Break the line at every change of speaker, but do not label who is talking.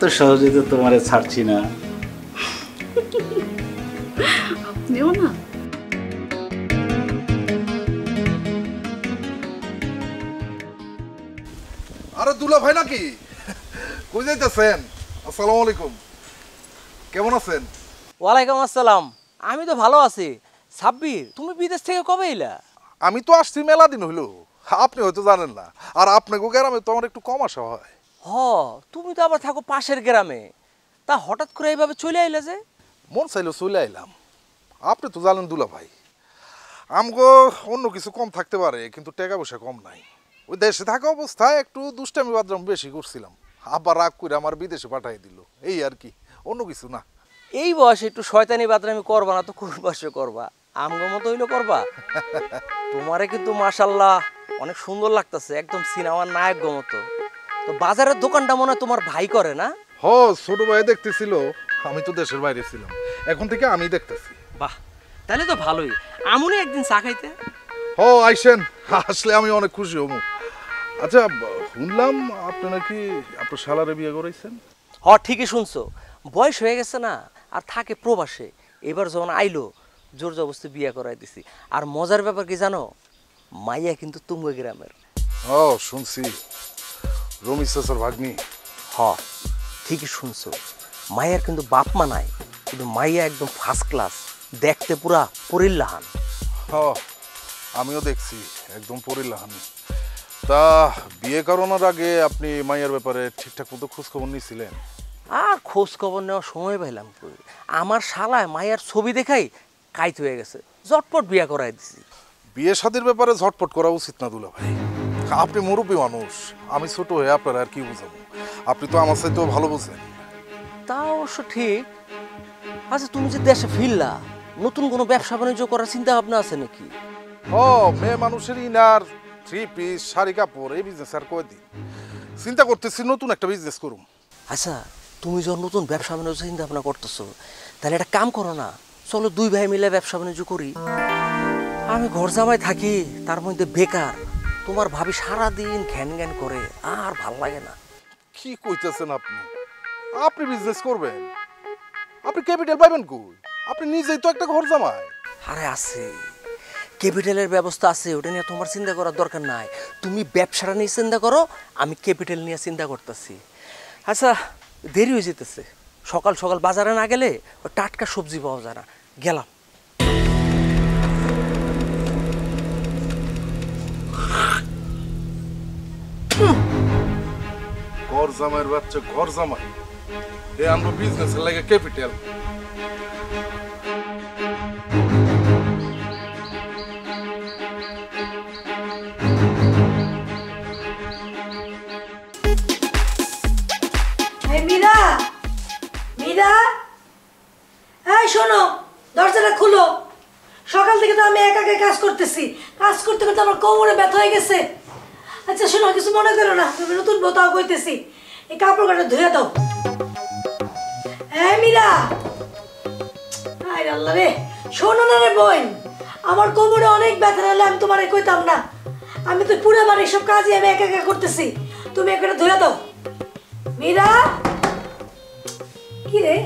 এত সহজে তো তোমারে ছাড়ছি না।
আপনিও না।
আরে দুলা ভাই নাকি? কই যাইতেছেন? আসসালামু আলাইকুম, কেমন আছেন?
ওয়ালাইকুম আসসালাম। আমি তো ভালো আছি। সাব্বির, তুমি বিদেশ থেকে কবে এলা?
আমি তো আসছি মেলা দিন হইলো, আপনি হয়তো জানেন না। আর আপনাকে গ্রামে তো আমার একটু কম আসা হয়।
হ, তুমি তো আবার থাকো পাশের গ্রামে, তা হঠাৎ করে এইভাবে চলে আইলা যে?
মন চাইলো চলে আইলাম। আপনি তো জানেন দুলা ভাই, আমগো অন্য কিছু কম থাকতে পারে, কিন্তু টাকা পয়সা কম নাই। ওই দেশে থাকা অবস্থায় একটু দুষ্টামি বাদরাম বেশি করছিলাম, আবার রাগ করে আমার বিদেশে পাঠাই দিল, এই আর কি, অন্য কিছু না।
এই বয়সে একটু শয়তানি বাদরামি করবা না তো কোন বয়সে করবা? আমগো মতো হইলো করবা? তোমারে কিন্তু মাশাল্লাহ অনেক সুন্দর লাগতেছে, একদম সিনেমার নায়ক মতো। তো বাজারের দোকানটা মনে হয় তোমার ভাই করে না?
হ, ছোট ভাই দেখতেছিল, আমি তো দেশের বাইরে ছিলাম, এখন থেকে আমি দেখতেছি।
বাহ, তাহলে তো ভালোই। আমুনি একদিন চা খাইতে।
হ, আইসেন, আসলে আমি অনেক খুশি হব। আচ্ছা, শুনলাম আপনি নাকি আপনার শালারে বিয়ে করাইছেন?
হ, ঠিকই শুনছো। বয়স হয়ে গেছে না, আর থাকে প্রবাসে। এবার যখন আইলো জোর জবরদস্তি বিয়ে করাই দিছি। আর মজার ব্যাপার কি জানো, মাইয়া কিন্তু তুঙ্গ গ্রামের।
ও, শুনছি, রমিজ চাচার ভাগ্নি।
হ, ঠিকই শুনছো। মাইয়ার কিন্তু বাপ মা নাই, কিন্তু মাইয়া একদম ফার্স্ট ক্লাস, দেখতে পুরা পরিল্লাহান।
হ, আমিও দেখছি, একদম পরিল্লাহানি। তা বিয়ে করানোর আগে আপনি মাইয়ার ব্যাপারে ঠিকঠাক মতো খোঁজ খবর নিয়েছিলেন?
আর খোঁজ খবর নেওয়ার সময় পাইলাম কই? আমার শালায় মাইয়ার ছবি দেখাই কাইত হয়ে গেছে, ঝটপট বিয়ে করাই দিছি।
বিয়ে শাদীর ব্যাপারে ঝটপট করা উচিত না দুলা ভাই। আপনি মুরব্বী মানুষ, আমি ছোট হয়ে আপনার আর কি বুঝাবো, আপনি তো আমার সাথেও ভালো বুঝেন।
তা অবশ্য ঠিক। আচ্ছা, তুমি যে দেশে ফিরলা, নতুন কোনো ব্যবসা বাণিজ্য করার চিন্তা ভাবনা আছে নাকি?
ও, মেয়ে মানুষের ইনার, থ্রি পিস, শাড়ি কাপড়, এই বিজনেস আর কয়দিন। চিন্তা করতেছি নতুন একটা বিজনেস করুম।
আচ্ছা, তুমি যখন নতুন ব্যবসা বাণিজ্য চিন্তা ভাবনা করতেছো, তাহলে একটা কাম করো না, চলো দুই ভাই মিলে ব্যবসা বাণিজ্য করি। আমি ঘর জামাই থাকি, তার মধ্যে বেকার। তোমার ভাবি সারাদিন ঘ্যান ঘ্যান করে, আর ভাল লাগে না।
কি কইতেছেন আপনি? আপনি বিজনেস করবেন? আপনি ক্যাপিটাল পাইবেন কই? আপনি নিজেই তো একটা ঘর জামাই।
আরে আছে, ক্যাপিটালের ব্যবস্থা আছে, ওটা নিয়ে তোমার চিন্তা করার দরকার নাই। তুমি ব্যবসাটা নিয়ে চিন্তা করো, আমি ক্যাপিটাল নিয়ে চিন্তা করতেছি। আচ্ছা, দেরি হয়ে যেতেছে, সকাল সকাল বাজারে না গেলে ওই টাটকা সবজি পাওয়া যায় না। গেলাম।
ঘর জামাইয়ের বাচ্চা ঘর জামাই, এ আনবো বিজনেসের লাগে ক্যাপিটাল।
মীরা, মীরা, এই শোনো, দরজাটা খুলো। সকাল থেকে তো আমি একা একা কাজ করতেছি, কাজ করতে করতে আমার কোমরে ব্যথা হয়ে গেছে। আচ্ছা শোনো, কিছু মনে করো না, তুমি নতুন বোতাও কইতেছি, এই কাপড় কাটা ধুয়ে দাও। হ্যাঁ মীরা, আয় আল্লাহ রে, শোনো না রে বোন, আমার কোমরে অনেক ব্যথা, হলে আমি তোমারে কইতাম না। আমি তো পুরো বাড়ির সব কাজই আমি একা একা করতেছি, তুমি একটা ধুয়ে দাও। মীরা, কি রে,